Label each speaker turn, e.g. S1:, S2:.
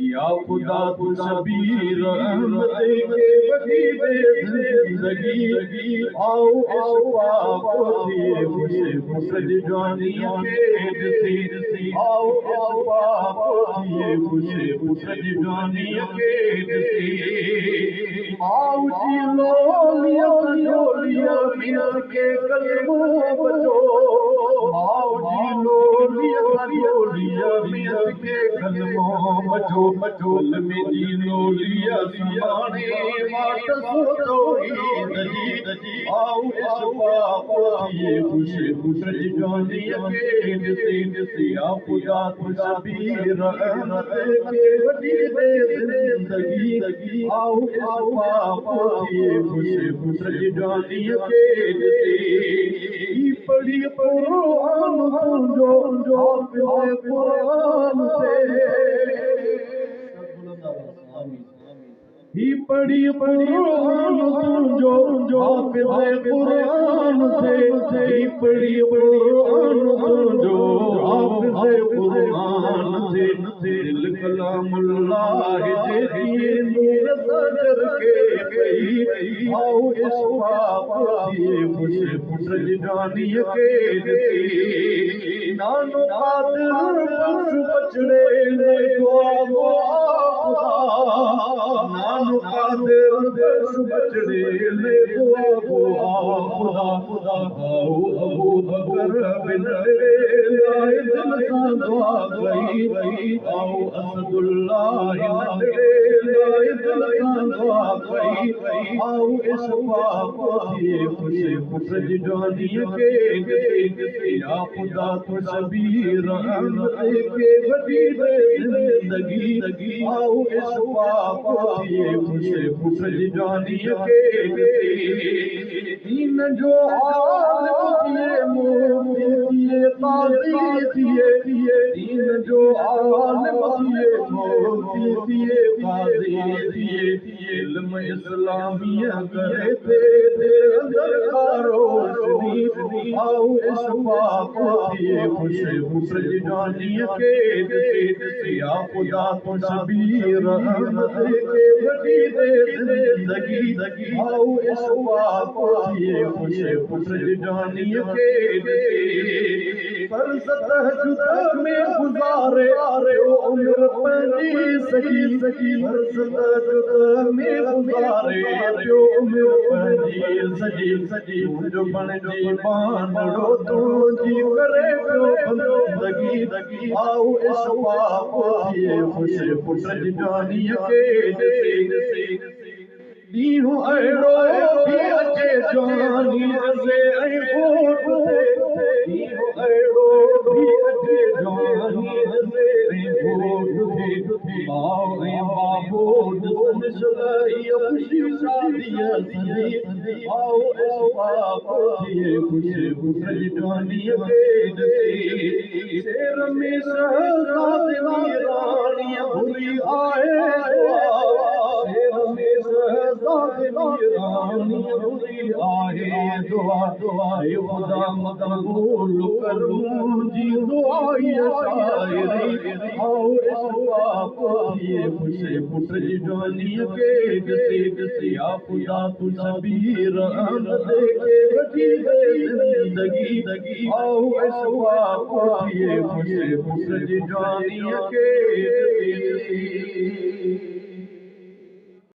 S1: या खुदा तू शबीर अहमद के वजीरे जिंदगी आओ इस पाक दिए खुशे खुशज जानी के दिसी आओ इस पाक दिए खुशे खुशज जानी के दिसी आओ जी लोलिया लोलिया मिस के कलमो बचो आओ जी लोलिया लोलिया मिस के कलमो बचो बचो मेरी लोलिया सियाने माट सोतोई दजी आओ इस पाक दिए खुशे खुशज जानी के दिसी आ खुदा तू शबीर अहमद के वजीरे जिंदगी आओ इस पाक दिए खुशे खुशज जानी के दिसी पढ़ी कुरान जो कुरान से ही पढ़ी कुरान जो कुरान से ही पढ़ी कुरान जो कुरान से दिल कलामुल्लाह तेरी नूर सजर के गई आओ इस पाक दिए खुशे खुशज जानी के दिसी नानो कादिर बख्श बचड़े ने दुआ नानो कादिर बख्श बचड़े ने दुआ खुदा खुदा आओ अबू बकर बिन लाए दिल सा दुआ गई आओ असदुल्लाह नदरे लाए दिल सा दुआ गई आओ इस पाक दिए खुशे खुशज जानी के दिसी या खुदा तू शबीर अहमद के वजीरे जिंदगी आओ इस पाक दिए खुशे खुशज जानी के दिसी दीन जो आलिम दिए मोती दिए काजी दिए दीन जो आलिम दिए मोती दिए काजी दिए इल्म इस्लामिया करे तेरे अंदर का रोशनी आओ इस पाक दिए खुशे खुशज जानी के दिसी आ खुदा तू शबीर अहमद के वजीरे जिंदगी आओ इस पाक दिए खुशे खुशज जानी के दिसी फर्ज तहज्जुद में गुजारे ओ उम्र पंजी सजी फर्ज तहज्जुद में गुजारे जो उम्र पंजी सजी जो बन जी बानड़ो तू जी करे जिंदगी आओ इस पाक दिए खुशे खुशज जानी के दिसी दीहू अहिड़ो भी अचे जानी से ऐं घोट दीहू अहिड़ो भी अचे जानी से ऐं घोट भाउ ऐं बाबो ॾिसनि सगाई खुशी शादीअ सदी आओ इस पाक दिए खुशे खुशज जानी के दिसी शेर में शहज़ाद वीरानी भुली आहे शेर में शहज़ाद वीरानी भुली आहे दुआ दुआ खुदा मक़बूल कर मुंहिंजी दुआ शाइरी आओ इस पाक दिए खुशे खुशज जानी के दिसी आ खुदा तू शबीर अहमद के वजीरे जिंदगी आओ इस पाक दिए खुशे खुशज जानी के दिसी